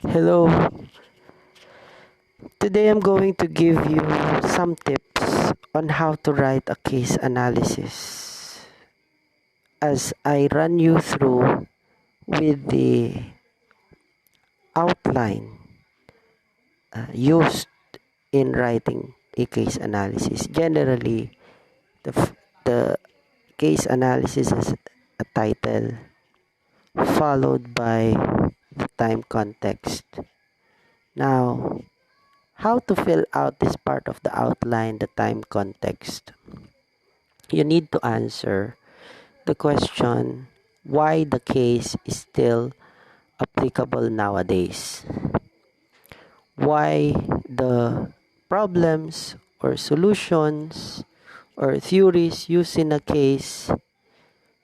Hello, today I'm going to give you some tips on how to write a case analysis as I run you through with the outline used in writing a case analysis. Generally, the case analysis has a title followed by the time context. Now, how to fill out this part of the outline, the time context? You need to answer the question why the case is still applicable nowadays. Why the problems or solutions or theories used in a case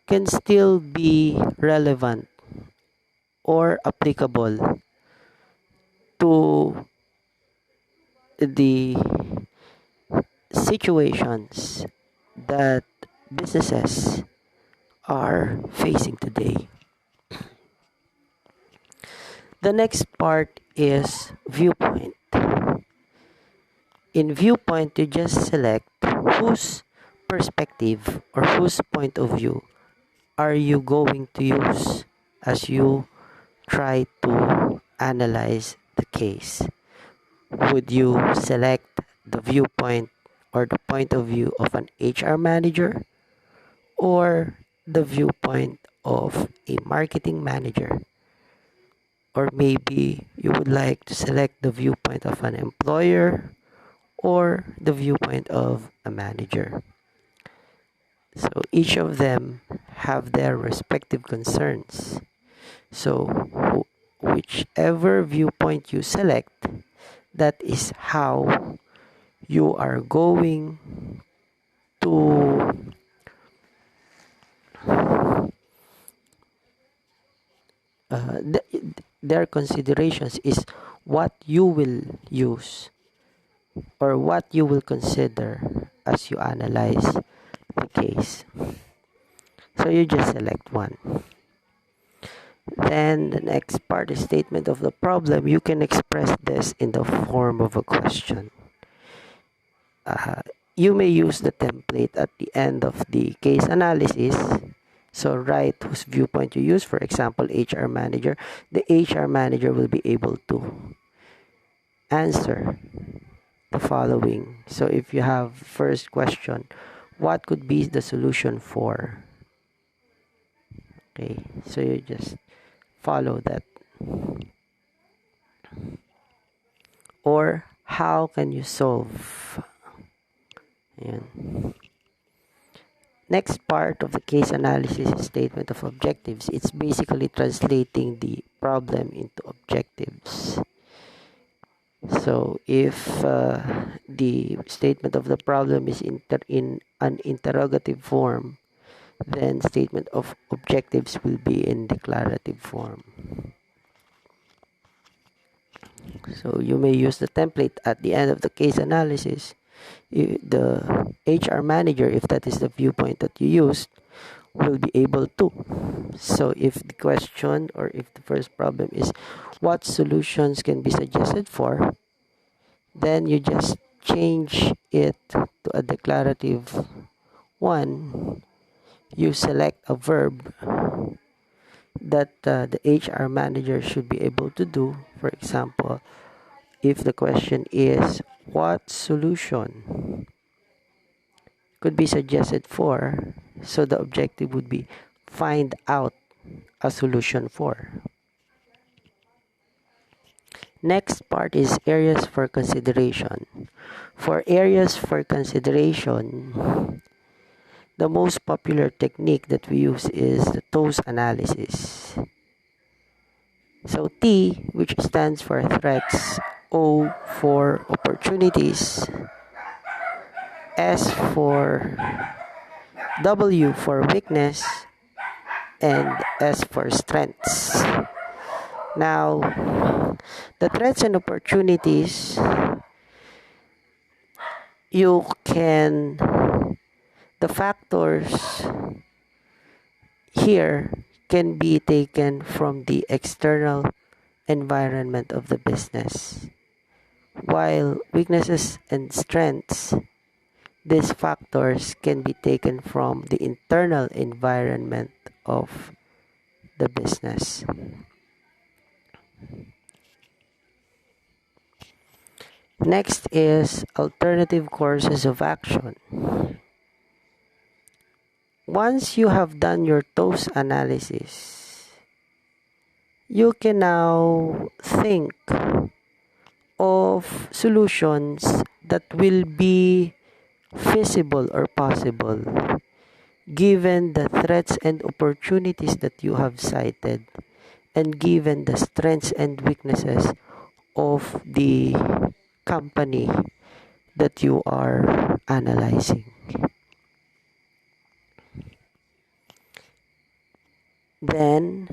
can still be relevant or applicable to the situations that businesses are facing today. The next part is viewpoint. In viewpoint, you just select whose perspective or whose point of view are you going to use as you try to analyze the case. Would you select the viewpoint or the point of view of an HR manager or the viewpoint of a marketing manager? Or maybe you would like to select the viewpoint of an employer or the viewpoint of a manager. So each of them have their respective concerns. So whichever viewpoint you select, that is how you are going to their considerations is what you will use or what you will consider as you analyze the case. So you just select one. Then the next part is statement of the problem. You can express this in the form of a question. You may use the template at the end of the case analysis. So write whose viewpoint you use. For example, HR manager. The HR manager will be able to answer the following. So if you have first question, what could be the solution for? Okay, so you just follow that. Or how can you solve? Ayan. Next part of the case analysis is statement of objectives. It's basically translating the problem into objectives. So if the statement of the problem is in an interrogative form, then statement of objectives will be in declarative form. So you may use the template at the end of the case analysis. The HR manager, if that is the viewpoint that you used, will be able to. So if the question or if the first problem is what solutions can be suggested for, then you just change it to a declarative one. You select a verb that the HR manager should be able to do. For example, if the question is what solution could be suggested for, so the objective would be find out a solution for. Next part is areas for consideration. For areas for consideration, the most popular technique that we use is the TOS analysis. So T, which stands for threats, O for opportunities, S for W for weakness, and S for strengths. Now, the threats and opportunities, the factors here can be taken from the external environment of the business. While weaknesses and strengths, these factors can be taken from the internal environment of the business. Next is alternative courses of action. Once you have done your TOES analysis, you can now think of solutions that will be feasible or possible given the threats and opportunities that you have cited and given the strengths and weaknesses of the company that you are analyzing. Then,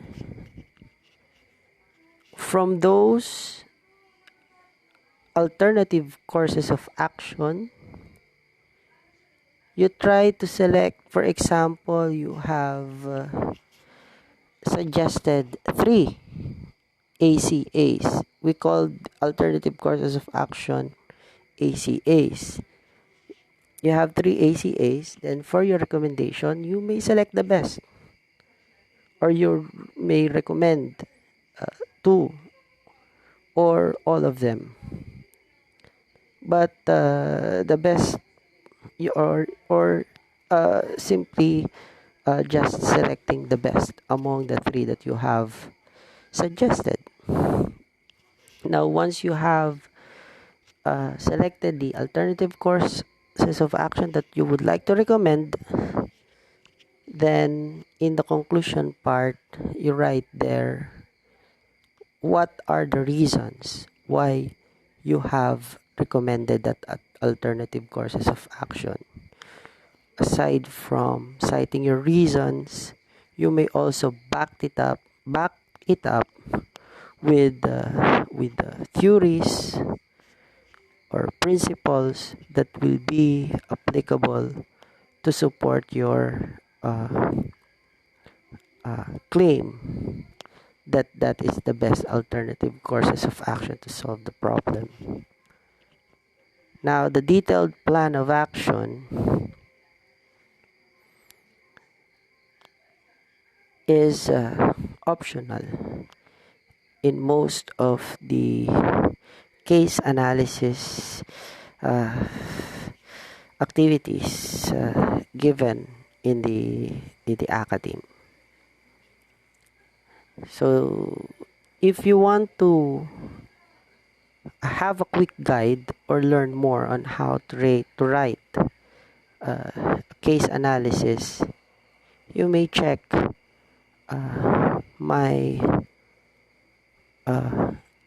from those alternative courses of action, you try to select, for example, you have suggested 3 ACAs. We called alternative courses of action ACAs. You have 3 ACAs, then for your recommendation, you may select the best. Or you may recommend 2 or all of them. But the best, or simply just selecting the best among the 3 that you have suggested. Now, once you have selected the alternative courses of action that you would like to recommend, then in the conclusion part, you write there what are the reasons why you have recommended that alternative courses of action. Aside from citing your reasons, you may also back it up with theories or principles that will be applicable to support your claim that that is the best alternative courses of action to solve the problem. Now, the detailed plan of action is optional in most of the case analysis activities given in the academe. So, if you want to have a quick guide or learn more on how to write case analysis, you may check my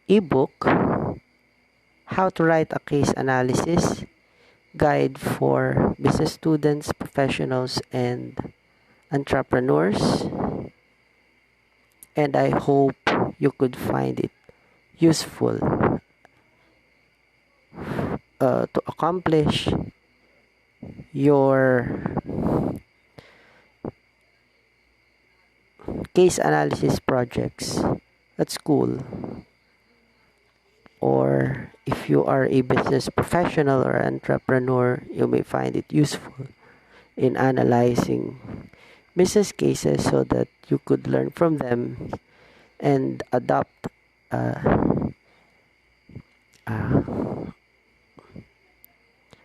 ebook, How to Write a Case Analysis Guide for Business Students, Professionals, and Entrepreneurs. And I hope you could find it useful to accomplish your case analysis projects at school, or if you are a business professional or entrepreneur, you may find it useful in analyzing business cases so that you could learn from them and adopt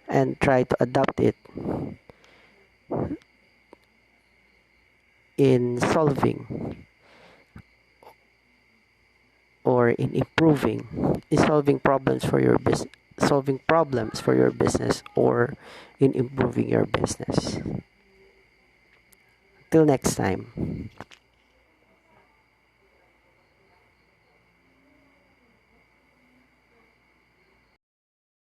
and try to adapt it in solving or in improving, in solving problems for your business, or in improving your business. Till next time.